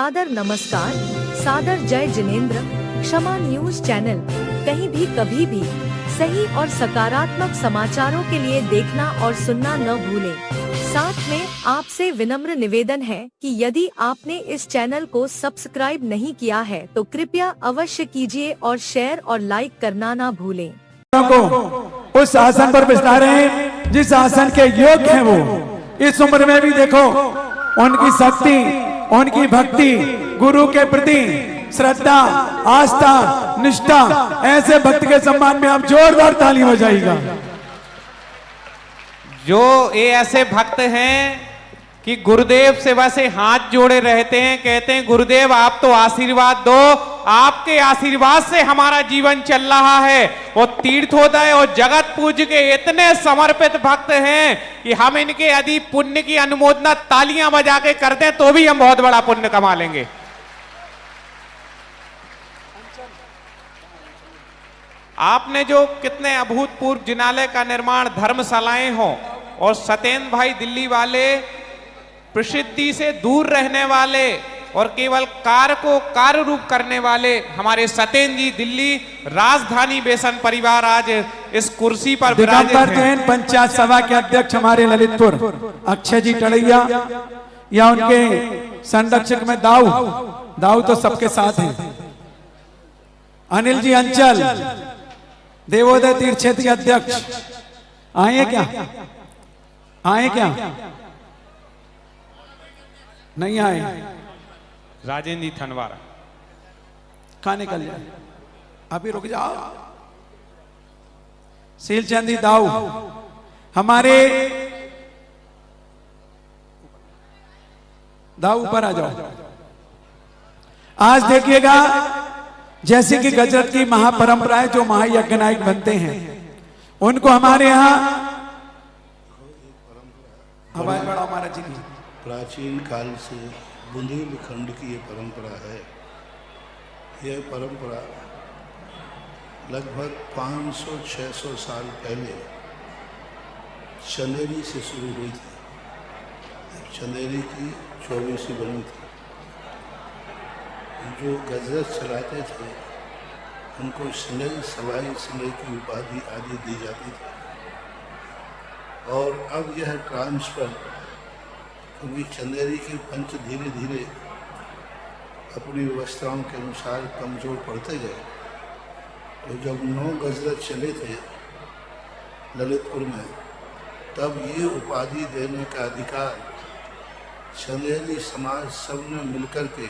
सादर नमस्कार, सादर जय जिनेंद्र। क्षमा न्यूज चैनल कहीं भी कभी भी सही और सकारात्मक समाचारों के लिए देखना और सुनना न भूलें। साथ में आपसे विनम्र निवेदन है कि यदि आपने इस चैनल को सब्सक्राइब नहीं किया है तो कृपया अवश्य कीजिए और शेयर और लाइक करना ना भूलें। को उस आसन पर बिठा रहे हैं जिस आसन के योग्य हैं वो। इस उम्र में भी देखो उनकी शक्ति, उनकी भक्ति, गुरु के प्रति श्रद्धा, आस्था, निष्ठा, ऐसे भक्त के सम्मान में आप जोरदार ताली हो जाएगा। जो ये ऐसे भक्त हैं कि गुरुदेव से वैसे हाथ जोड़े रहते हैं, कहते हैं गुरुदेव आप तो आशीर्वाद दो, आपके आशीर्वाद से हमारा जीवन चल रहा है। वो तीर्थोदय और जगत पूज्य के इतने समर्पित भक्त हैं कि हम इनके यदि पुण्य की अनुमोदना तालियां बजा के कर दें तो भी हम बहुत बड़ा पुण्य कमा लेंगे। आपने जो कितने अभूतपूर्व जिनालय का निर्माण, धर्मशालाएं हो, और सत्येंद्र भाई दिल्ली वाले प्रसिद्धि से दूर रहने वाले और केवल कार्य को कार्य रूप करने वाले हमारे सत्येंद्र जी दिल्ली राजधानी बेसन परिवार आज इस कुर्सी पर विराजित हैं। पंचायत सभा के अध्यक्ष हमारे ललितपुर अक्षय जी टड़ैया, या उनके संरक्षक में दाऊ तो सबके साथ हैं। अनिल जी अंचल देवोदय तीर्थ क्षेत्र के अध्यक्ष आए क्या? नहीं आए। राजेंद्र जी थनवारा कहाँ निकल जाए, अभी रुक जाओ। सीलचंदी दाऊ हमारे दाऊ ऊपर आ जाओ। आज देखिएगा जैसे कि गजरत की महापरंपरा है, जो महायज्ञ नायक बनते हैं उनको हमारे यहाँ हमारा जी प्राचीन काल से बुंदेलखंड की ये परंपरा है। यह परंपरा लगभग 500-600 साल पहले चंदेरी से शुरू हुई थी। चंदेरी की 24वीं बनी थी। जो गजरत चलाते थे उनको सिलई सवाई सिलई की उपाधि आदि दी जाती थी। और अब यह ट्रांसफर, क्योंकि चंदेरी के पंच धीरे धीरे अपनी व्यवस्थाओं के अनुसार कमज़ोर पड़ते गए, तो जब 9 गजरत चले थे ललितपुर में, तब ये उपाधि देने का अधिकार चंदेरी समाज सब ने मिलकर के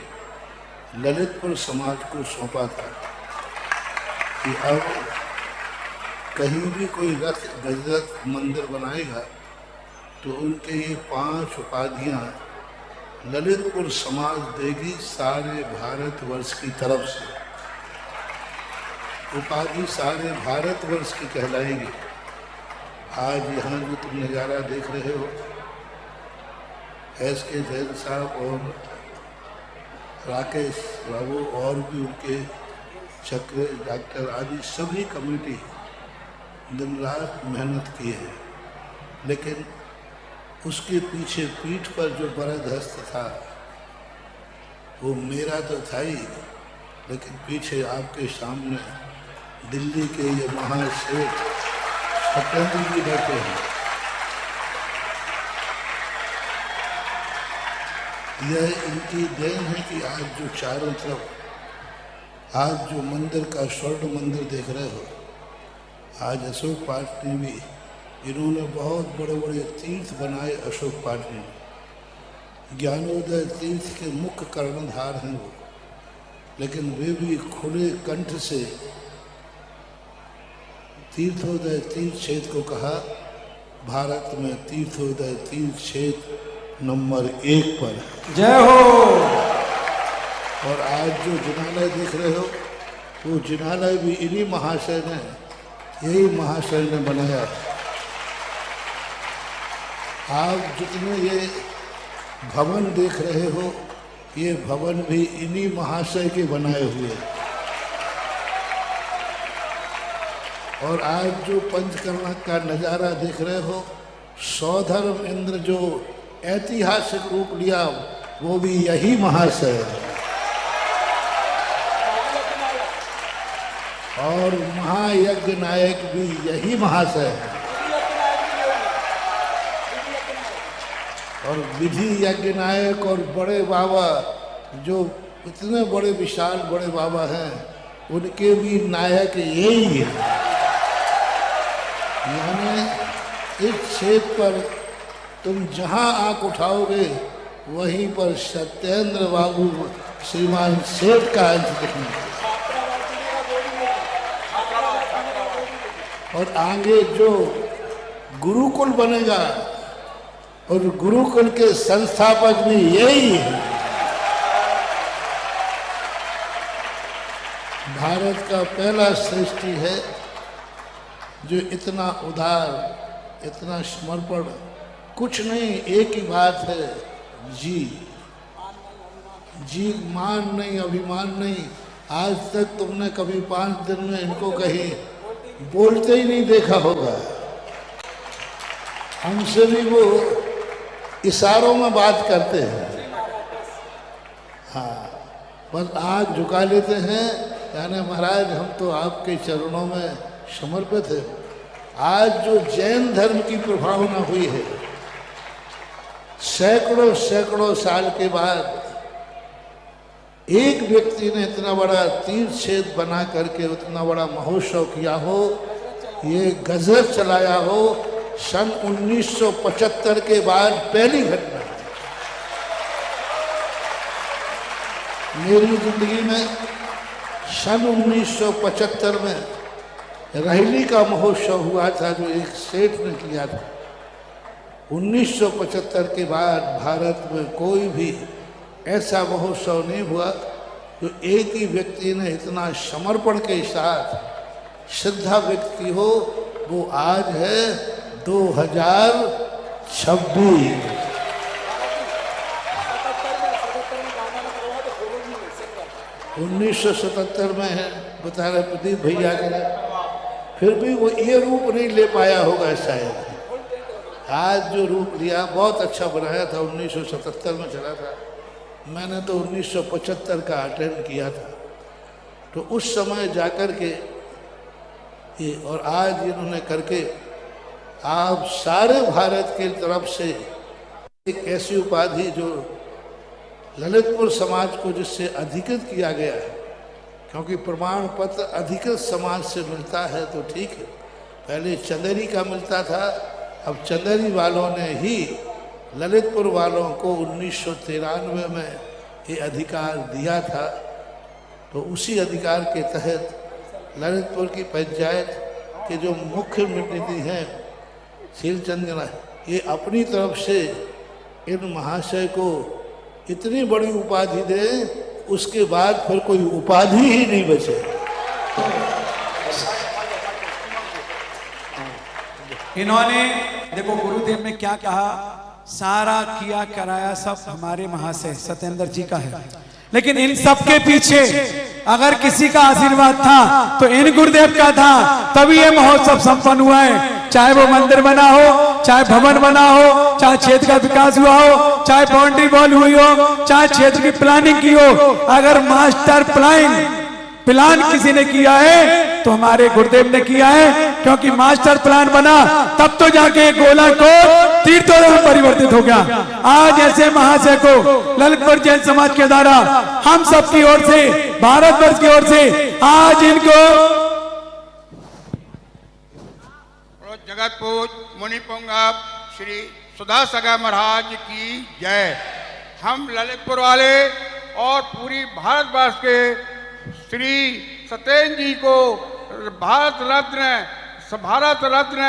ललितपुर समाज को सौंपा था कि अब कहीं भी कोई रथ गजरत मंदिर बनाएगा तो उनके ये 5 उपाधियाँ ललितपुर समाज देगी सारे भारतवर्ष की तरफ से। उपाधि सारे भारतवर्ष की कहलाएगी। आज यहाँ जो तुम नज़ारा देख रहे हो, SK जैन साहब और राकेश बाबू और भी उनके चक्र डॉक्टर आदि सभी कमेटी दिन रात मेहनत की है, लेकिन उसके पीछे पीठ पर जो बरदहस्त था वो मेरा तो था ही, लेकिन पीछे आपके सामने दिल्ली के ये महाशेठ सत्येंद्र जी बैठे हैं। यह इनकी देन है कि आज जो चारों तरफ आज जो मंदिर का स्वर्ण मंदिर देख रहे हो, आज अशोक पाटनी भी, इन्होंने बहुत बड़े बड़े तीर्थ बनाए। अशोक पाटनी ज्ञानोदय तीर्थ के मुख्य कर्णधार हैं वो, लेकिन वे भी खुले कंठ से तीर्थोदय तीर्थ क्षेत्र को कहा भारत में तीर्थोदय तीर्थ क्षेत्र नंबर 1 पर है। जय हो। और आज जो जिनालय देख रहे हो वो जिनालय भी इन्हीं महाशय ने, यही महाशय ने बनाया। आप जितने ये भवन देख रहे हो, ये भवन भी इन्हीं महाशय के बनाए हुए। और आज जो पंचकर्मा का नज़ारा देख रहे हो, सौधर्म इंद्र जो ऐतिहासिक रूप लिया वो भी यही महाशय है। और महायज्ञ नायक भी यही महाशय है। और विधि यज्ञ नायक और बड़े बाबा जो इतने बड़े विशाल बड़े बाबा हैं, उनके भी नायक यही है। यानी इस क्षेत्र पर तुम जहां आंख उठाओगे वहीं पर सत्येंद्र बाबू श्रीमान सेठ का अंश दिखेंगे। और आगे जो गुरुकुल बनेगा और गुरुकुल के संस्थापक भी यही है। भारत का पहला सृष्टि है जो इतना उदार, इतना समर्पण, कुछ नहीं, एक ही बात है, जी जी, मान नहीं, अभिमान नहीं। आज तक तुमने कभी 5 दिन में इनको कहीं बोलते ही नहीं देखा होगा। हमसे भी वो इशारों में बात करते हैं। हाँ, बस आँख झुका लेते हैं, यानी महाराज हम तो आपके चरणों में समर्पित हैं। आज जो जैन धर्म की प्रभावना हुई है, सैकड़ों सैकड़ों साल के बाद एक व्यक्ति ने इतना बड़ा तीर्थ क्षेत्र बना करके उतना बड़ा महोत्सव किया हो, ये गजब चलाया हो, सन 1975 के बाद पहली घटना है मेरी जिंदगी में। सन 1975 में रहली का महोत्सव हुआ था जो एक सेठ ने किया था। 1975 के बाद भारत में कोई भी ऐसा महोत्सव नहीं हुआ जो एक ही व्यक्ति ने इतना समर्पण के साथ श्रद्धा व्यक्त की हो। वो आज है 2026। उन्नीस 1977 में है, बता रहे प्रदीप भैया के, फिर भी वो ये रूप नहीं ले पाया होगा शायद। आज जो रूप लिया बहुत अच्छा बनाया था, 1977 में चला था। मैंने तो 1975 का अटेंड किया था, तो उस समय जाकर के ये, और आज इन्होंने करके आप सारे भारत की तरफ से एक ऐसी उपाधि जो ललितपुर समाज को जिससे अधिकृत किया गया है, क्योंकि प्रमाण पत्र अधिकृत समाज से मिलता है तो ठीक है, पहले चंदेरी का मिलता था, अब चंदेरी वालों ने ही ललितपुर वालों को 1993 में ये अधिकार दिया था। तो उसी अधिकार के तहत ललितपुर की पंचायत के जो मुख्य प्रतिनिधि हैं शीलचंद, ये अपनी तरफ से इन महाशय को इतनी बड़ी उपाधि दे, उसके बाद फिर कोई उपाधि ही नहीं बचे। इन्होंने देखो गुरुदेव ने क्या कहा, सारा किया कराया सब हमारे महाशय सत्येंद्र जी का है, लेकिन इन सब के पीछे अगर किसी का आशीर्वाद था तो इन गुरुदेव का था, तभी ये महोत्सव संपन्न हुआ है। चाहे वो मंदिर बना हो, चाहे भवन बना हो, चाहे क्षेत्र का विकास हुआ हो, चाहे बाउंड्री वॉल हुई हो, चाहे क्षेत्र की प्लानिंग की हो, अगर मास्टर प्लान किसी ने किया है तो हमारे गुरुदेव ने किया है, क्योंकि मास्टर प्लान बना तब तो जाके गोलाकोट तीर्थों में परिवर्तित हो गया। आज ऐसे महाशय को ललितपुर जैन समाज के द्वारा हम सब की ओर से, भारतवर्ष की ओर से आज इनको जगतपूज मुनि पुंगव श्री सुधा सगा महाराज की जय। हम ललितपुर वाले और पूरी भारतवर्ष के श्री सत्येंद्र जी को भारत रत्न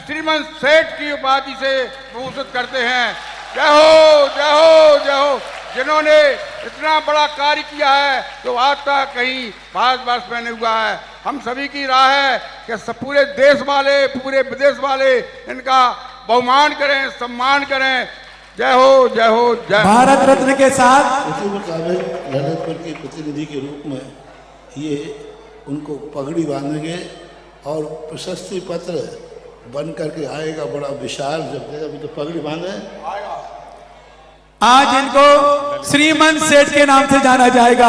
श्रीमंत सेठ की उपाधि से भूषित करते हैं। जय हो जय हो जय हो। जिन्होंने इतना बड़ा कार्य किया है तो आज तक कहीं भारतवर्ष में नहीं हुआ है। हम सभी की राय है कि पूरे देश वाले, पूरे विदेश वाले इनका बहुमान करें, सम्मान करें। जय हो जय हो जय। भारत रत्न के साथ उसी मुताबिक ललितपुर के प्रतिनिधि के रूप में ये उनको पगड़ी बांधेंगे और प्रशस्ति पत्र बन करके आएगा, बड़ा विशाल। जब अभी तो पगड़ी बांधे, आज इनको श्रीमंत सेठ के नाम से जाना जाएगा।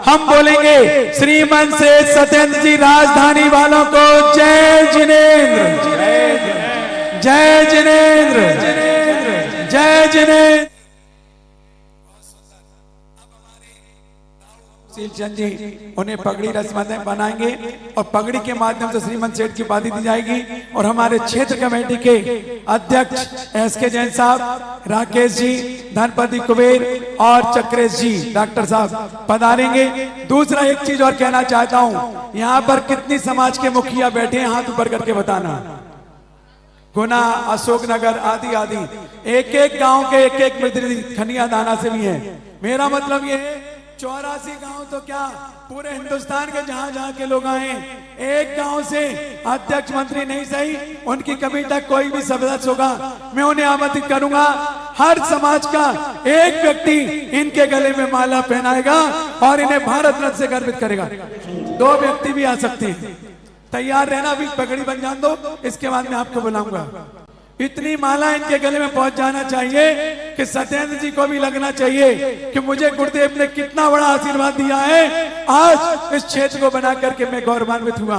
हम बोलेंगे श्रीमंत सेठ सत्येंद्र जी राजधानी वालों को जय जिनेंद्र, जय जिनेंद्र, जय जिनेंद्र। चंद जी उन्हें पगड़ी रस्में बनाएंगे और पगड़ी के माध्यम से श्रीमंत सेठ की उपाधि दी जाएगी। और हमारे क्षेत्र कमेटी के अध्यक्ष एसके जैन साहब, राकेश जी, धनपति कुबेर और चक्रेश जी डॉक्टर साहब पधारेंगे। दूसरा एक चीज और कहना चाहता हूं, यहाँ पर कितनी समाज के मुखिया बैठे हैं, हाथ ऊपर करके बताना। गुना, अशोकनगर आदि आदि एक एक गांव के एक एक प्रतिनिधि खनिया दाना से भी है। मेरा मतलब ये है 84 गांव तो क्या पूरे हिंदुस्तान के जहां जहां के लोग आए, एक गांव से अध्यक्ष मंत्री नहीं सही, उनकी कभी तक कोई भी सदस्य होगा मैं उन्हें आमंत्रित करूंगा। हर समाज का एक व्यक्ति इनके गले में माला पहनाएगा और इन्हें भारत रत्न से गर्वित करेगा। 2 व्यक्ति भी आ सकते हैं, तैयार रहना। अभी पगड़ी बन जान दो, इसके बाद मैं आपको बुलाऊंगा। इतनी माला इनके गले में पहुंच जाना चाहिए कि सत्येंद्र जी को भी लगना चाहिए कि मुझे गुरुदेव ने कितना बड़ा आशीर्वाद दिया है। आज इस क्षेत्र को बना करके मैं गौरवान्वित हुआ।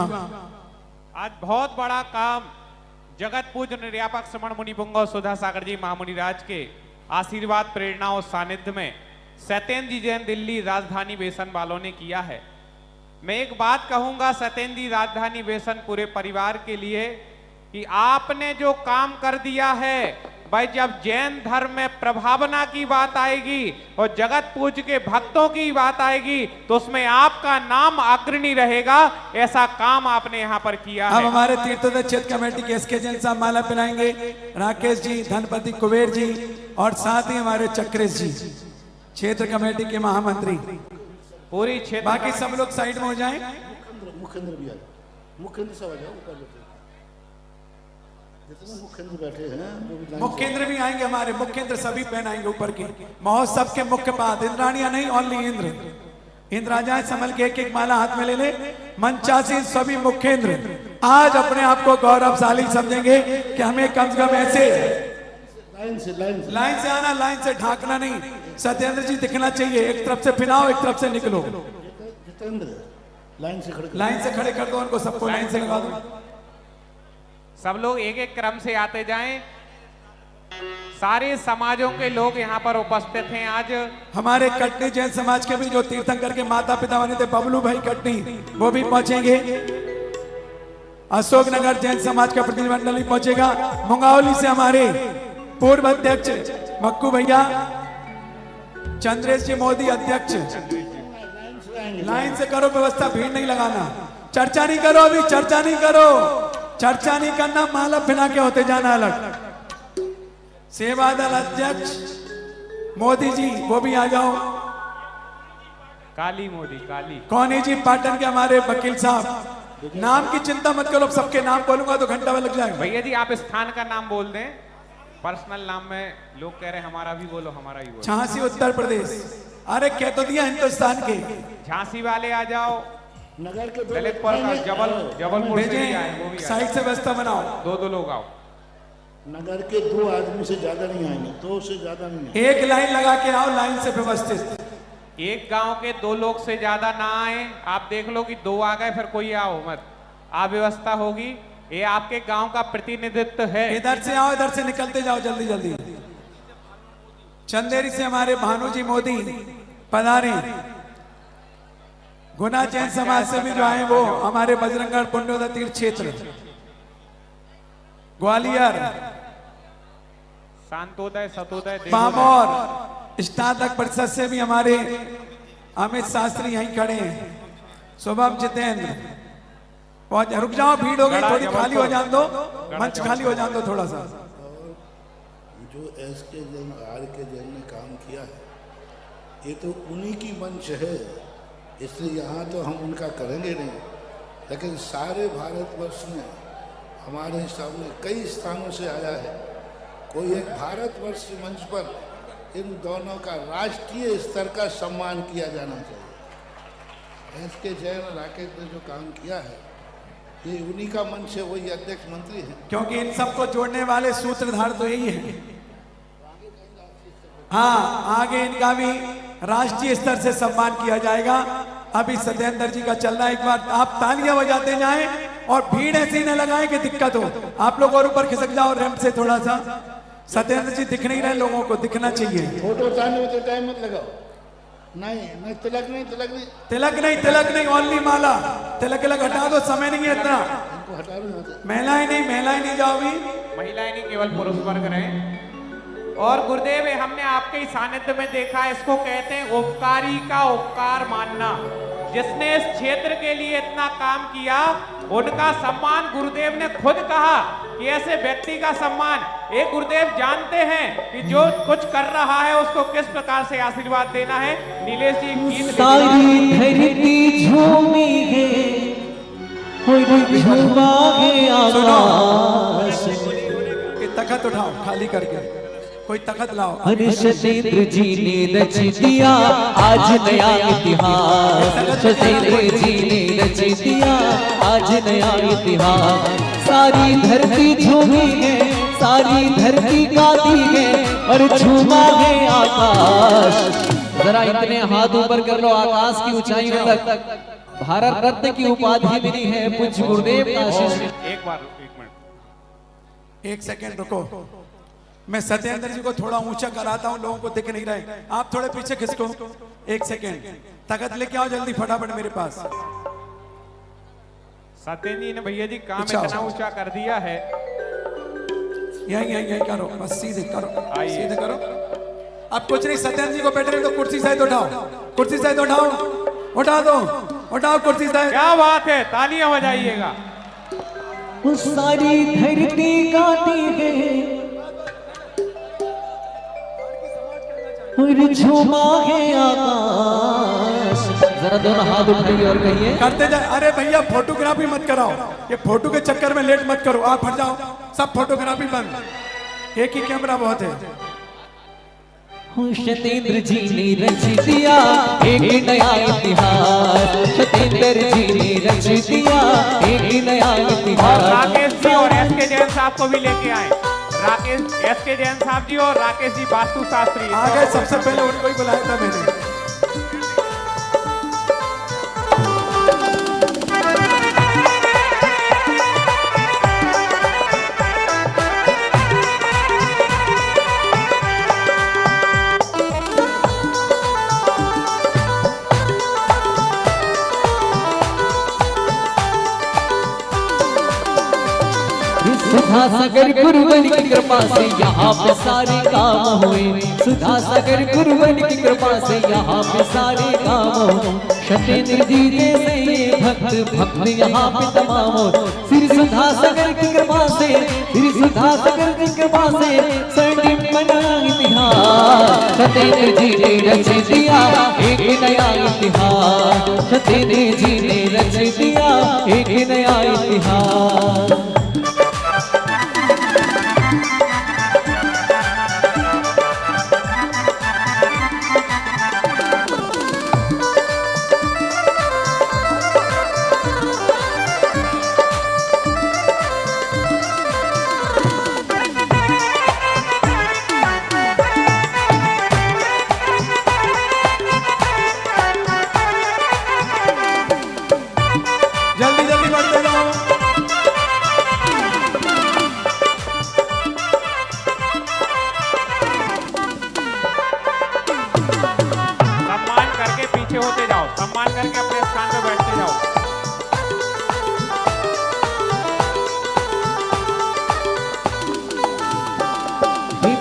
आज बहुत बड़ा काम जगत पूज्य निर्यापक श्रमण मुनि पुंगव सुधा सागर जी महामुनि राज के आशीर्वाद, प्रेरणा और सानिध्य में सत्येंद्र जी जैन दिल्ली राजधानी बेसन वालों ने किया है। मैं एक बात कहूंगा सत्येंद्र जी राजधानी बेसन पूरे परिवार के लिए कि आपने जो काम कर दिया है भाई, जब जैन धर्म में प्रभावना की बात आएगी और जगत पूज्य के भक्तों की बात आएगी तो उसमें आपका नाम अग्रणी रहेगा। ऐसा काम आपने यहाँ पर किया है। अब हमारे तीर्थोदय क्षेत्र कमेटी के एसके जैन साहब माला पहनाएंगे, राकेश जी, धनपति कुबेर जी और साथ ही हमारे चक्रेश जी क्षेत्र कमेटी के महामंत्री। पूरी क्षेत्र बाकी सब लोग साइड में हो जाएं। मुख्येंद्र भी आ जाओ, मुख्येंद्र सब आ जाओ ऊपर बैठे, जितने मुख्येंद्र बैठे हैं मुख्येंद्र भी आएंगे। हमारे मुख्येंद्र सभी पहनाएंगे ऊपर की महोत्सव के मुख्य पाद। इंद्राणियां नहीं, ओनली इंद्र। इंद्र आ जाए, संभल के एक एक माला हाथ में ले ले। मंचासीन सभी मुख्येंद्र आज अपने आप को गौरवशाली समझेंगे कि हमें कम से कम ऐसे लाइन से आना, लाइन से ढाकना नहीं। सत्येंद्र जी दिखना चाहिए, एक तरफ से फिनाओ, एक तरफ से निकलो। जितेंद्र लाइन से खड़े कर दो उनको, सबको लाइन से लगा दो। सब लोग एक एक क्रम से आते जाएं। सारे समाजों के लोग यहाँ पर उपस्थित हैं। आज हमारे कटनी जैन समाज के भी जो तीर्थंकर के माता पिता बने थे, बबलू भाई कटनी, वो भी पहुंचेंगे। अशोकनगर जैन समाज का प्रतिनिधिमंडल भी पहुंचेगा। मुंगावली से हमारे पूर्व अध्यक्ष मक्कू भैया, चंद्रेश जी मोदी अध्यक्ष। लाइन से करो व्यवस्था, भीड़ नहीं लगाना। चर्चा नहीं करो, अभी चर्चा नहीं करो, चर्चा नहीं करना। माला पहना के होते जाना अलग। सेवा दल अध्यक्ष मोदी जी, वो भी आ जाओ। काली मोदी, काली कौन है जी? पाटन के हमारे वकील साहब। नाम की चिंता मत करो, सबके नाम बोलूंगा तो घंटा लग जाएगा। भैया जी आप स्थान का नाम बोल दें, पर्सनल नाम में लोग कह रहे हैं हमारा भी बोलो, हमारा भी बोलो। झांसी उत्तर प्रदेश। अरे कह तो दिया हिंदुस्तान के। झांसी वाले आ जाओ। नगर के ललितपुर का जबलपुर से भी आए, वो भी साइड से व्यवस्था बनाओ। दो लोग आओ। नगर के 2 आदमी से ज्यादा नहीं आएंगे, 2 से ज्यादा नहीं। एक लाइन लगा के आओ, लाइन से व्यवस्थित। एक गांव के 2 लोग से ज्यादा ना आए। आप देख लो कि 2 आ गए फिर कोई आओ मत। अव्यवस्था होगी। ये आपके गांव का प्रतिनिधित्व है। इधर से आओ, इधर से निकलते जाओ जल्दी जल्दी। चंदेरी से हमारे भानुजी मोदी पधारे। गुना जैन समाज से भी जो आए वो हमारे बजरंगगढ़ पुण्योदय तीर्थ क्षेत्र, ग्वालियर, शांतोदय, सतोदय, पामौर स्नातक परिषद से भी हमारे अमित शास्त्री यहीं खड़े हैं। शुभम जितेंद्र, रुक जाओ, भीड़ हो गई थोड़ी, खाली हो जान दो, मंच खाली हो जान दो थोड़ा सा। जो एसके जैन, आर.के. जैन ने काम किया है, ये तो उन्हीं की मंच है, इसलिए यहाँ तो हम उनका करेंगे नहीं। लेकिन सारे भारतवर्ष में हमारे सामने कई स्थानों से आया है। कोई एक भारतवर्ष के मंच पर इन दोनों का राष्ट्रीय स्तर का सम्मान किया जाना चाहिए। एसके जैन और राकेश ने जो काम किया है, ये उन्हीं का मंच है, वही अध्यक्ष मंत्री है। क्योंकि इन सबको जोड़ने वाले सूत्रधार तो यही है। हाँ, आगे इनका भी राष्ट्रीय स्तर से सम्मान किया जाएगा। अभी सत्येंद्र जी का चल रहा है। एक बार आप तालियां बजाते जाएं और भीड़ ऐसी न लगाएं कि दिक्कत हो। आप लोग और ऊपर खिसक जाओ रैंप से थोड़ा सा। सत्येंद्र जी दिख नहीं रहे, लोगों को दिखना चाहिए। फोटो उतारने में तो टाइम मत लगाओ। नहीं नहीं, तिलक नहीं, तिलक नहीं, तिलक नहीं, तिलक नहीं, ओनली माला। तिलक तिलक हटा दो, समय नहीं है इतना। इनको हटा दो यहाँ से। महिलाएं नहीं जाओ अभी। महिलाएं नहीं, केवल पुरुष वर्ग रहे। और गुरुदेव हमने आपके ही सानिध्य में देखा, इसको कहते हैं उपकारी का उपकार मानना। जिसने इस क्षेत्र के लिए इतना काम किया उनका सम्मान गुरुदेव ने खुद कहा कि ऐसे व्यक्ति का सम्मान। एक गुरुदेव जानते हैं कि जो कुछ कर रहा है उसको किस प्रकार से आशीर्वाद देना है। नीलेश जी गीत सारी धरती झूमी है, झूमा है आकाश। तखत उठाओ खाली करके, कोई तखत लाओ। सत्येंद्र जी ने रच दिया आज नया इतिहास। सत्येंद्र जी ने रच दिया आज नया इतिहास। सारी धरती झूमी है, सारी धरती गाती है और झूमा है आकाश। जरा इतने हाथ ऊपर कर लो, आकाश की ऊंचाई तक। भारत रत्न की उपाधि मिली है पूज्य गुरुदेव का आशीष। एक मिनट, एक सेकेंड रुको। मैं सत्येंद्र जी को थोड़ा ऊंचा कराता हूं, लोगों को दिख नहीं रहे। आप थोड़े पीछे खिसको। एक सेकेंड, तखत लेके आओ जल्दी फटाफट मेरे पास। सत्येंद्र जी ने भैया जी काम अच्छा। इतना ऊंचा कर दिया है। यही करो, बस सीधे करो, सीधे करो। अब कुछ नहीं, सत्येंद्र जी को बैठने दो। कुर्सी सहित उठाओ, कुर्सी सहित उठाओ, उठा दो, उठाओ कुर्सी सहित। क्या बात है, तालियां बजाइएगा। सारी धरती गाती है और झूमा है आकाश। जरा दोनों हाथ उठाइए और कहिए करते जाए। अरे भैया फोटोग्राफी मत कराओ, ये फोटो के चक्कर में लेट मत करो। आप हट जाओ, सब फोटोग्राफी बंद। एक ही कैमरा बहुत है। सत्येंद्र जी ने रच दिया एक नया इतिहास। सत्येंद्र जी ने रच दिया एक नया और इतिहास। राकेश जी और एस के जैन साहब को भी लेके आए। राकेश एस के जैन साहब जी और राकेश जी वास्तु शास्त्री आ गए। सबसे पहले उनको ही बुलाया था मैंने। सुधा सागर गुरुवन की कृपा से यहाँ पे सारे काम हुए। सुधा सागर गुरुवन की कृपा से यहाँ पे सारे काम हुए। सत्येंद्र जी जैसे ये भक्त यहाँ पे तमाम हो। श्री सुधा सागर की कृपा से, श्री सुधा सागर की कृपा से स्वर्णिम बना इतिहास। सत्येंद्र जी ने रच दिया एक नया इतिहास। सत्येंद्र जी ने रच दिया एक नया इतिहास। जल्दी जल्दी बढ़ते जाओ। सम्मान करके पीछे होते जाओ, सम्मान करके अपने स्थान पे बैठते जाओ।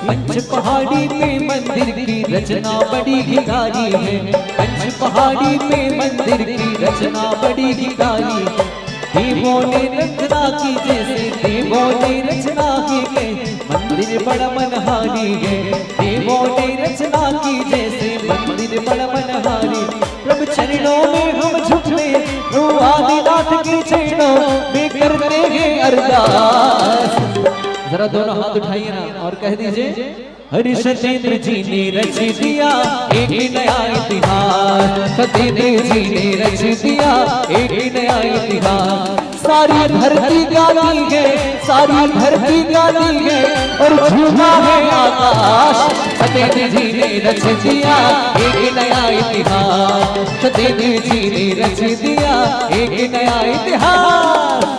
पंच पहाड़ी पे मंदिर की रचना बड़ी ही गाली है। पंच पहाड़ी पे मंदिर की रचना बड़ी ही गाली है। देवों ने रचना की जैसे देवों ने रचना की है। मंदिर बड़ा मनहारी है। देवों ने रचना की जैसे मंदिर बड़ा मनहारी। प्रभु चरणों में हम झुकते, प्रभु आदिनाथ के चरणों में करते हैं अरदास। जरा दोनों हाथ उठाइए ना और कह दीजिए हरि सत्येंद्र जी ने रच दिया एक नया इतिहास। सत्येंद्र जी ने रच दिया एक नया इतिहास। सारी धरती गाती है, सारी धरती गाती है और झूमा है आकाश। सतेंद्र जी ने रच दिया एक नया इतिहास, सतेंद्र जी ने रच दिया एक नया इतिहास।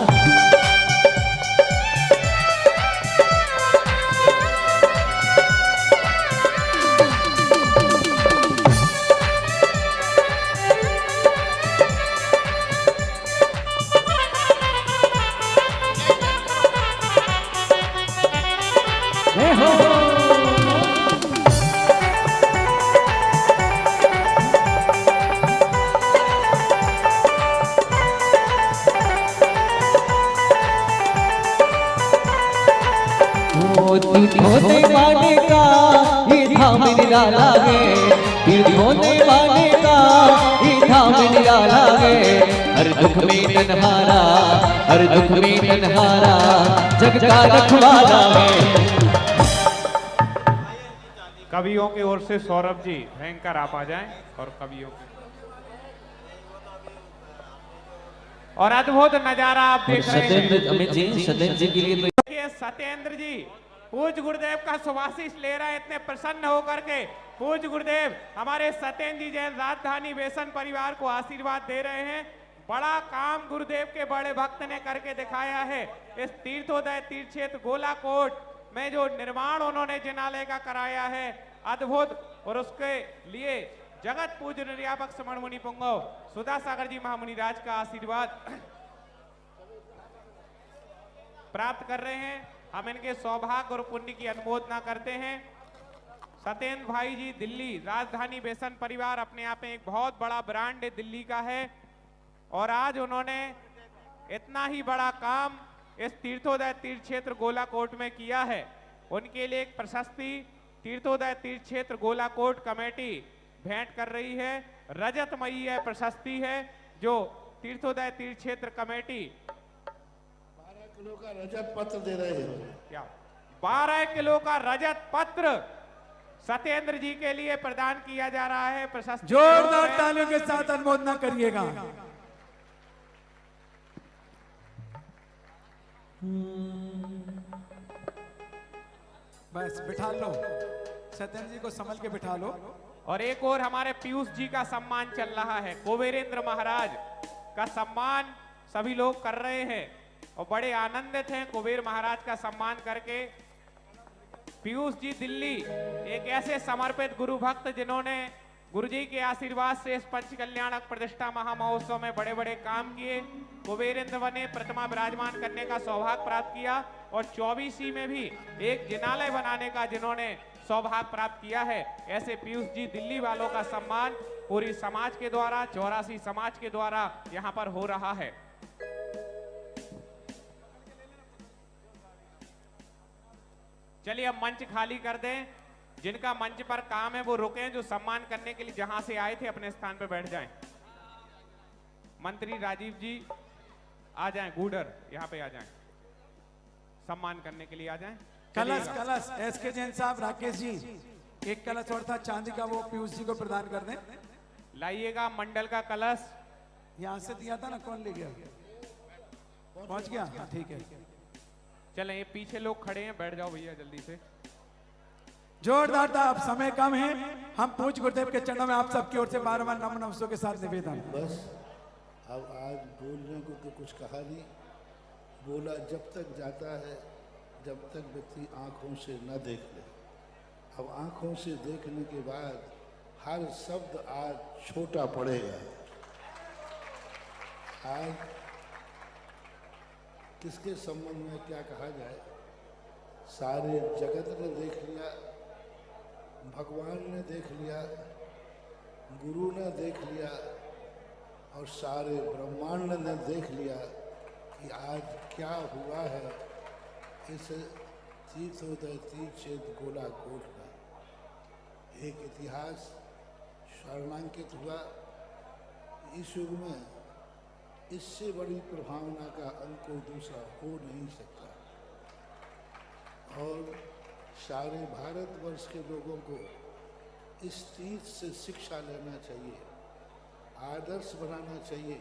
धोने वाले का ये धाम निराला है, फिर धोने वाले का ये धाम निराला है। हर दुख में तन्हारा, हर दुख में तन्हारा, जग का रखवाला है। कवियों की ओर से सौरभ जी भयंकर आप आ जाएं और कवियों की और अद्भुत नजारा आप देख रहे हैं। सतेंद्र जी के लिए देखिए सत्येंद्र जी पूज्य गुरुदेव का सुभाषिष ले रहे हैं, इतने प्रसन्न होकर के। पूज्य गुरुदेव हमारे सत्येंद्र जी जैन राजधानी बेसन परिवार को आशीर्वाद दे रहे हैं। बड़ा काम गुरुदेव के बड़े भक्त ने करके दिखाया है। इस तीर्थोदय तीर्थ क्षेत्र गोलाकोट में जो निर्माण उन्होंने जिनालय का कराया है अद्भुत, और उसके लिए जगत पूज्य निर्यापक समण मुनि पुंगव सुधा सागर जी महामुनि राज का आशीर्वाद प्राप्त कर रहे हैं। हम इनके सौभाग्य और पुण्य की अनुमोदना करते हैं। सत्येंद्र भाई जी दिल्ली राजधानी बेसन परिवार अपने आप में एक बहुत बड़ा ब्रांड दिल्ली का है, और आज उन्होंने इतना ही बड़ा काम इस तीर्थोदय तीर्थ क्षेत्र गोलाकोट में किया है। उनके लिए एक प्रशस्ति तीर्थोदय तीर्थ क्षेत्र गोलाकोट कमेटी भेंट कर रही है। रजतमयी है प्रशस्ति है जो तीर्थोदय तीर्थ क्षेत्र कमेटी 12 किलो का रजत पत्र दे रहे हैं। क्या 12 किलो का रजत पत्र सत्येंद्र जी के लिए प्रदान किया जा रहा है। प्रशस्ति जोरदार तालियों के साथ अनुमोदना करिएगा। बस बिठा लो, सत्येंद्र जी को संभल के बिठा लो। और एक और हमारे पीयूष जी का सम्मान चल रहा है। कुबेरेंद्र महाराज का सम्मान सभी लोग कर रहे हैं और बड़े आनंदित हैं कुबेर महाराज का सम्मान करके। पीयूष जी दिल्ली एक ऐसे समर्पित गुरु भक्त जिन्होंने गुरु जी के आशीर्वाद से इस पंच कल्याणक प्रतिष्ठा महामहोत्सव में बड़े बड़े काम किए। कुबेरेंद्र ने प्रतिमा विराजमान करने का सौभाग्य प्राप्त किया और 24 में भी एक जिनालय बनाने का जिन्होंने सौभाग्य प्राप्त किया है। ऐसे पीयूष जी दिल्ली वालों का सम्मान पूरी समाज के द्वारा 84 समाज के द्वारा यहाँ पर हो रहा है। चलिए अब मंच खाली कर दें। जिनका मंच पर काम है वो रुकें, जो सम्मान करने के लिए जहां से आए थे अपने स्थान पर बैठ जाएं। मंत्री राजीव जी आ जाएं, गूडर यहाँ पे आ जाएं, सम्मान करने के लिए आ जाएं। कलश कलश एसके जैन साहब, राकेश जी एक कलश और था चांदी का, वो पीयूष जी को प्रदान कर दें। लाइएगा मंडल का कलश। यहाँ से दिया था ना, कौन ले गया? पहुंच गया? हाँ, ठीक है। चलें, ये पीछे लोग खड़े हैं, बैठ जाओ भैया जल्दी से। जोरदार था। अब समय कम है, हम पूज्य गुरुदेव के चरणों में आप सबकी ओर से बार-बार नमन नमस्सों के साथ निवेदन। बस अब आज बोलने को तो कुछ कहा नहीं, बोला जब तक जाता है जब तक व्यक्ति आंखों से न देख ले। अब आंखों से देखने के बाद हर शब्द आज छोटा पड़ेगा। आज किसके संबंध में क्या कहा जाए, सारे जगत ने देख लिया, भगवान ने देख लिया, गुरु ने देख लिया और सारे ब्रह्मांड ने देख लिया कि आज क्या हुआ है इस तीर्थोदय तीर्थ क्षेत्र गोलाकोट में। एक इतिहास स्वर्णांकित हुआ। इस युग में इससे बड़ी प्रभावना का अंक दूसरा हो नहीं सकता और सारे भारतवर्ष के लोगों को इस तीर्थ से शिक्षा लेना चाहिए, आदर्श बनाना चाहिए।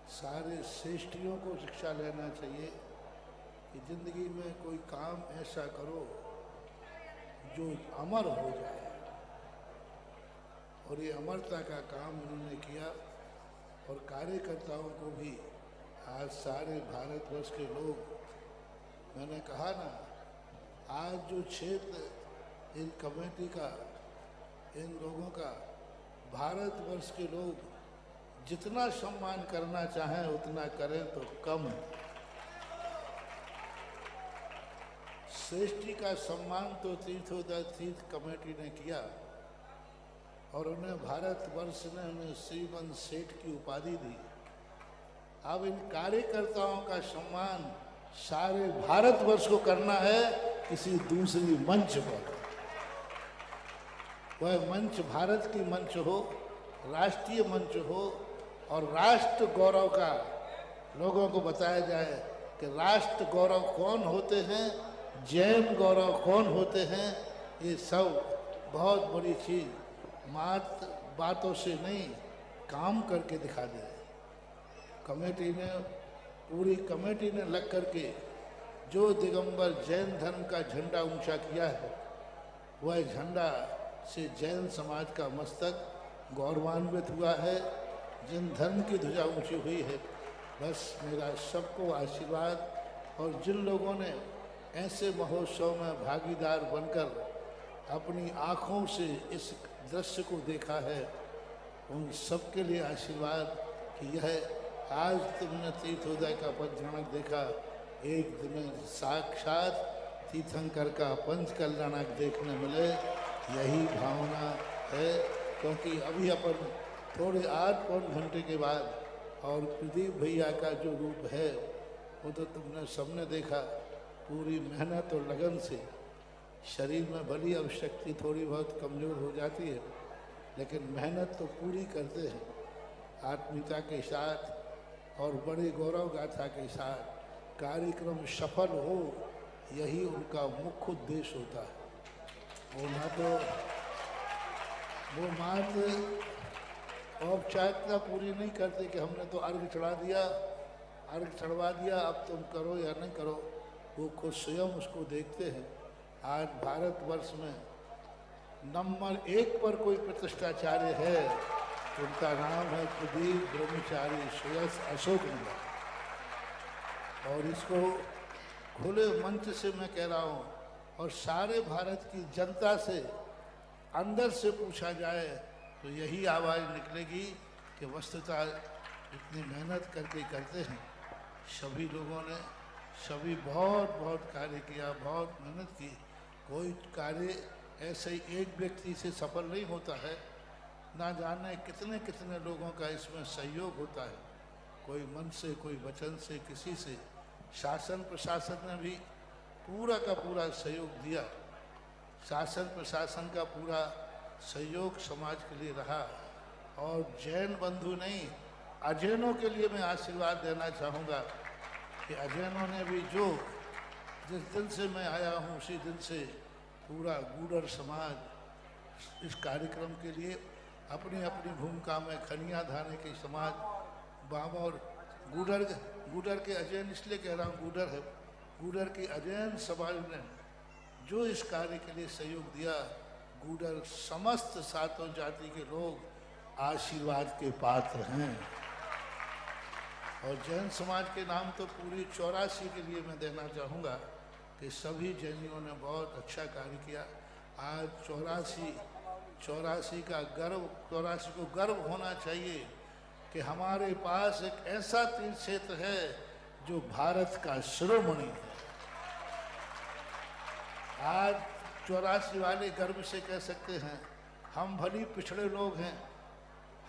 सारे श्रेष्ठियों को शिक्षा लेना चाहिए कि जिंदगी में कोई काम ऐसा करो जो अमर हो जाए। और ये अमरता का काम उन्होंने किया। और कार्यकर्ताओं को भी आज सारे भारतवर्ष के लोग, मैंने कहा ना, आज जो क्षेत्र इन कमेटी का, इन लोगों का भारतवर्ष के लोग जितना सम्मान करना चाहें उतना करें तो कम है। श्रेष्ठी का सम्मान तो तीर्थोदय तीर्थ कमेटी ने किया और उन्हें भारतवर्ष ने उन्हें श्रीमंत सेठ की उपाधि दी। अब इन कार्यकर्ताओं का सम्मान सारे भारतवर्ष को करना है किसी दूसरी मंच पर। वह मंच भारत की मंच हो, राष्ट्रीय मंच हो और राष्ट्र गौरव का लोगों को बताया जाए कि राष्ट्र गौरव कौन होते हैं, जैन गौरव कौन होते हैं। ये सब बहुत बड़ी चीज़ मात्र बातों से नहीं, काम करके दिखा दे। कमेटी ने, पूरी कमेटी ने लग करके जो दिगंबर जैन धर्म का झंडा ऊंचा किया है, वह झंडा से जैन समाज का मस्तक गौरवान्वित हुआ है। जिन धर्म की ध्वजा ऊंची हुई है, बस मेरा सबको आशीर्वाद। और जिन लोगों ने ऐसे महोत्सव में भागीदार बनकर अपनी आँखों से इस दृश्य को देखा है, उन सबके लिए आशीर्वाद कि यह आज तुमने तीर्थोदय का पंचकर्णक देखा, एक दिन साक्षात तीर्थंकर का पंचकल्याणक देखने मिले, यही भावना है। क्योंकि अभी अपन थोड़े 8-9 घंटे के बाद, और प्रदीप भैया का जो रूप है वो तो तुमने सबने देखा, पूरी मेहनत और लगन से। शरीर में भली अब शक्ति थोड़ी बहुत कमज़ोर हो जाती है, लेकिन मेहनत तो पूरी करते हैं आत्मीयता के साथ और बड़े गौरव गाथा के साथ। कार्यक्रम सफल हो, यही उनका मुख्य उद्देश्य होता है। वो ना तो वो मात्र औपचारिकता पूरी नहीं करते कि हमने तो अर्घ चढ़ा दिया, अर्घ चढ़वा दिया, अब तुम करो या नहीं करो। वो खुद स्वयं उसको देखते हैं। आज भारतवर्ष में नंबर 1 पर कोई प्रतिष्ठाचार्य है, उनका नाम है प्रदीप ब्रह्मचारी श्रेयस अशोक नगर। और इसको खुले मंच से मैं कह रहा हूँ, और सारे भारत की जनता से अंदर से पूछा जाए तो यही आवाज़ निकलेगी कि वस्तुतः इतनी मेहनत करके करते हैं सभी लोगों ने, सभी बहुत बहुत कार्य किया, बहुत मेहनत की। कोई कार्य ऐसे ही एक व्यक्ति से सफल नहीं होता है, ना जाने कितने कितने लोगों का इसमें सहयोग होता है, कोई मन से, कोई वचन से, किसी से। शासन प्रशासन ने भी पूरा का पूरा सहयोग दिया। शासन प्रशासन का पूरा सहयोग समाज के लिए रहा। और जैन बंधु नहीं, अजैनों के लिए मैं आशीर्वाद देना चाहूँगा कि अजैनों ने भी जो, जिस दिन से मैं आया हूँ उसी दिन से पूरा गूढ़र समाज इस कार्यक्रम के लिए अपनी अपनी भूमिका में, खनिया धाने के समाज बाबा और गूढ़र के अजैन, इसलिए कह रहा हूँ गूढ़र है, गूढ़र के अजैन समाज ने जो इस कार्य के लिए सहयोग दिया, गूढ़र समस्त सातों जाति के लोग आशीर्वाद के पात्र हैं। और जैन समाज के नाम तो पूरी 84 के लिए मैं देना चाहूँगा कि सभी जैनियों ने बहुत अच्छा कार्य किया। आज 84 का गर्व, 84 को गर्व होना चाहिए कि हमारे पास एक ऐसा तीर्थ क्षेत्र है जो भारत का शिरोमणि है। आज 84 वाले गर्व से कह सकते हैं, हम भली पिछड़े लोग हैं,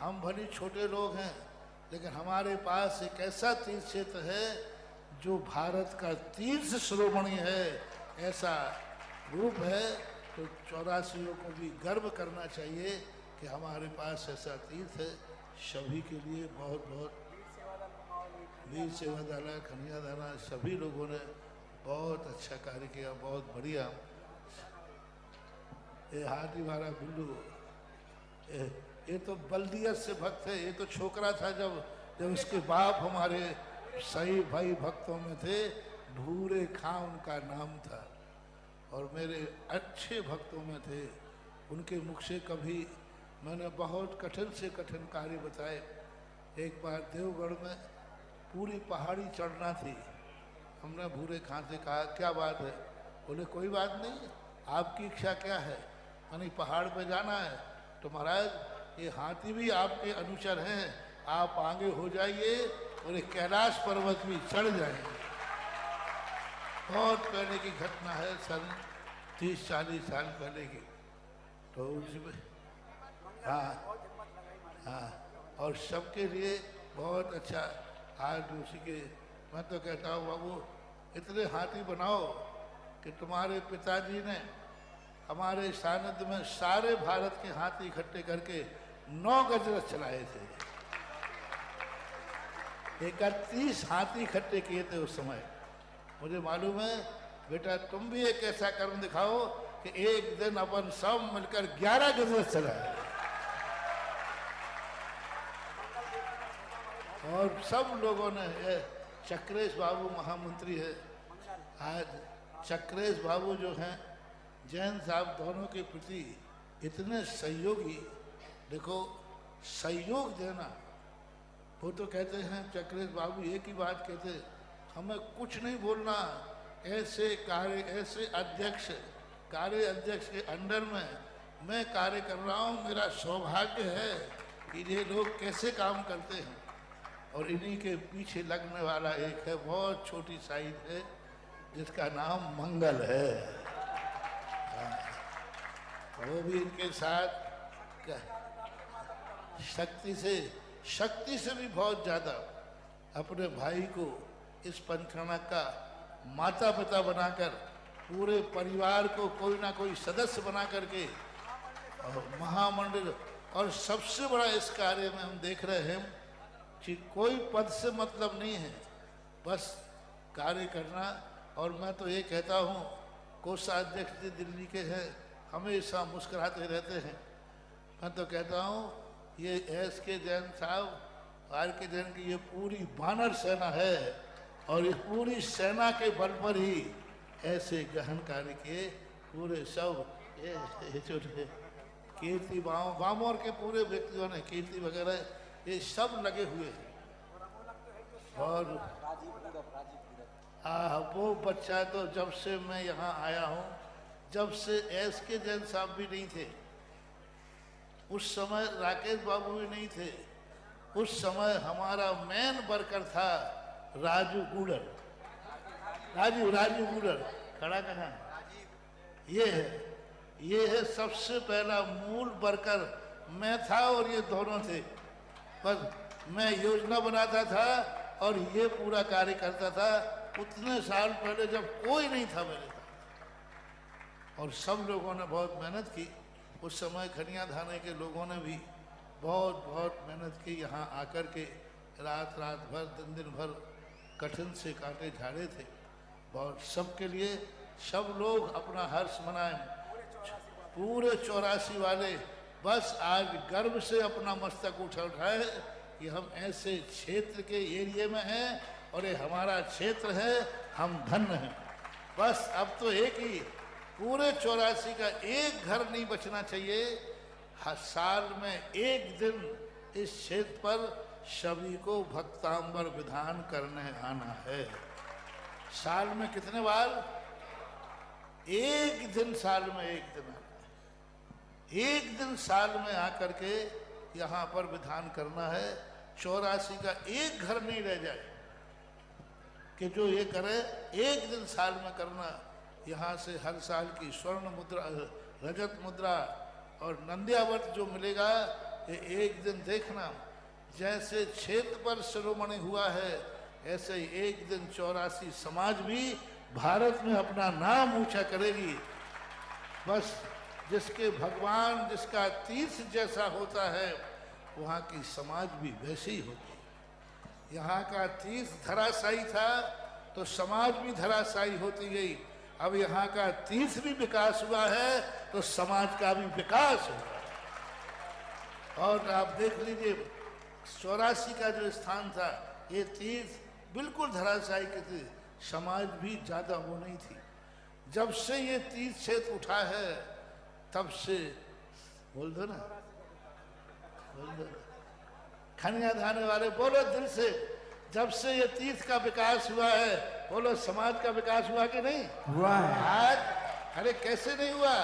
हम भली छोटे लोग हैं, लेकिन हमारे पास एक ऐसा तीर्थ क्षेत्र है जो भारत का तीर्थ शिरोमणि है, ऐसा रूप है। तो 84 को भी गर्व करना चाहिए कि हमारे पास ऐसा तीर्थ है। सभी के लिए बहुत बहुत वीर सेवादाला, खनिया दाना, सभी लोगों ने बहुत अच्छा कार्य किया, बहुत बढ़िया। ये हाथी वाला बिल्लू, ये तो बल्दियत से भक्त है। ये तो छोकरा था जब जब उसके बाप हमारे सही भाई भक्तों में थे, भूरे खां उनका नाम था, और मेरे अच्छे भक्तों में थे। उनके मुख से कभी मैंने बहुत कठिन से कठिन कार्य बताए। एक बार देवगढ़ में पूरी पहाड़ी चढ़ना थी। हमने भूरे खां से कहा क्या बात है? बोले कोई बात नहीं, आपकी इच्छा क्या है? यानी पहाड़ पे जाना है। तो महाराज ये हाथी भी आपके अनुचर हैं, आप आगे हो जाइए और एक कैलाश पर्वत भी चढ़ जाएंगे। बहुत पहले की घटना है, सन 30-40 साल पहले की। तो उसमें हाँ, और सबके लिए बहुत अच्छा। आज उसी के मैं तो कहता हूँ बाबू इतने हाथी बनाओ कि तुम्हारे पिताजी ने हमारे सानिध्य में सारे भारत के हाथी इकट्ठे करके 9 गजरथ चलाए थे। 31 हाथी इकट्ठे किए थे उस समय। मुझे मालूम है बेटा तुम भी एक ऐसा कर्म दिखाओ कि एक दिन अपन सब मिलकर 11 गजरथ चलाए और सब लोगों ने। चक्रेश बाबू महामंत्री है आज। चक्रेश बाबू जो हैं जैन साहब दोनों के प्रति इतने सहयोगी। देखो सहयोग देना, वो तो कहते हैं चक्रेश बाबू एक ही बात कहते, हमें कुछ नहीं बोलना, ऐसे कार्य अध्यक्ष के अंडर में मैं कार्य कर रहा हूँ, मेरा सौभाग्य है कि ये लोग कैसे काम करते हैं। और इन्हीं के पीछे लगने वाला एक है, बहुत छोटी साइज है, जिसका नाम मंगल है। वो भी इनके साथ शक्ति से भी बहुत ज़्यादा अपने भाई को इस पंचकर्मा का माता पिता बनाकर, पूरे परिवार को कोई ना कोई सदस्य बना करके, और महामंडल। और सबसे बड़ा इस कार्य में हम देख रहे हैं कि कोई पद से मतलब नहीं है, बस कार्य करना। और मैं तो ये कहता हूँ कोषाध्यक्ष जी दिल्ली के हैं, हमेशा मुस्कुराते रहते हैं। मैं तो कहता हूँ ये SK जैन साहब, RK जैन की ये पूरी वानर सेना है, और इस पूरी सेना के बल पर ही ऐसे गहन कार्य किए। पूरे सब ये छोटे कीर्ति बामोर के पूरे व्यक्तियों ने, कीर्ति वगैरह ये सब लगे हुए हैं। और वो बच्चा तो जब से मैं यहाँ आया हूँ, जब से SK जैन साहब भी नहीं थे, उस समय राकेश बाबू भी नहीं थे, उस समय हमारा मेन वर्कर था राजू गुड़र। राजू गुड़र खड़ा कहाँ? ये है सबसे पहला मूल वर्कर मैं था, और ये दोनों थे। पर मैं योजना बनाता था और ये पूरा कार्य करता था। उतने साल पहले जब कोई नहीं था मेरे साथ, और सब लोगों ने बहुत मेहनत की। उस समय खनिया थाने के लोगों ने भी बहुत मेहनत की। यहाँ आकर के रात भर दिन भर कठिन से काटे झाड़े थे। बहुत सबके लिए सब लोग अपना हर्ष मनाए। पूरे 84 वाले बस आज गर्व से अपना मस्तक उठाए कि हम ऐसे क्षेत्र के एरिया में हैं, और ये हमारा क्षेत्र है, हम धन्य हैं। बस अब तो एक ही, पूरे 84 का एक घर नहीं बचना चाहिए। हर साल में एक दिन इस क्षेत्र पर सभी को भक्तांबर विधान करने आना है। साल में कितने बार? एक दिन साल में एक दिन आना है। एक दिन साल में आकर के यहाँ पर विधान करना है। 84 का एक घर नहीं रह जाए कि जो ये करे, एक दिन साल में करना। यहाँ से हर साल की स्वर्ण मुद्रा, रजत मुद्रा और नंदियावत जो मिलेगा, ये एक दिन देखना। जैसे क्षेत्र पर शिरोमणि हुआ है, ऐसे ही एक दिन 84 समाज भी भारत में अपना नाम ऊंचा करेगी। बस जिसके भगवान, जिसका तीर्थ जैसा होता है, वहाँ की समाज भी वैसे ही होती। यहाँ का तीर्थ धराशायी था तो समाज भी धराशायी होती गई। अब यहाँ का तीर्थ भी विकास हुआ है तो समाज का भी विकास हुआ। और आप देख लीजिए, 84 का जो स्थान था, ये तीर्थ बिल्कुल धराशायी के थे, समाज भी ज्यादा वो नहीं थी। जब से ये तीर्थ क्षेत्र उठा है तब से, बोल दो ना, बोल दो ना, खनिया धाने वाले बोलो दिल से, जब से ये तीर्थ का विकास हुआ है, बोलो समाज का विकास हुआ कि नहीं हुआ है। आज, अरे कैसे नहीं हुआ,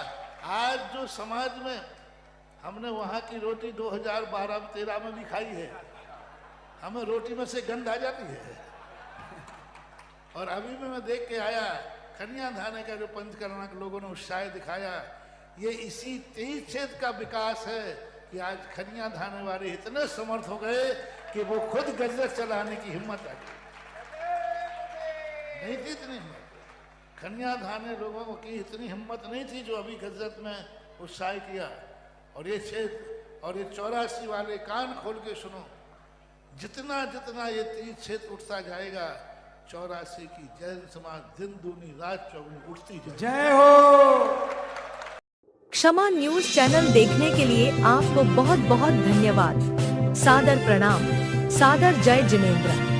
आज जो समाज में हमने वहां की रोटी 2012-13 में भी खाई है, हमें रोटी में से गंध आ जाती है। और अभी भी मैं देख के आया, खनिया धाने का जो पंचकर्मा के लोगों ने उत्साह दिखाया, ये इसी तीर्थ क्षेत्र का विकास है कि आज खनिया धाने वाले इतने समर्थ हो गए कि वो खुद गजरत चलाने की हिम्मत आ गई। नहीं थी इतनी हिम्मत, खनिया धाने लोगों की इतनी हिम्मत नहीं थी जो अभी गजरत में उत्साह किया। और ये क्षेत्र और ये 84 वाले कान खोल के सुनो, जितना जितना ये तीर्थ क्षेत्र उठता जाएगा, 84 की जैन समाज दिन दूनी रात चौगुनी उठती जाएगी। जय हो। क्षमा न्यूज चैनल देखने के लिए आपको बहुत बहुत धन्यवाद। सादर प्रणाम। सादर जय जिनेंद्र।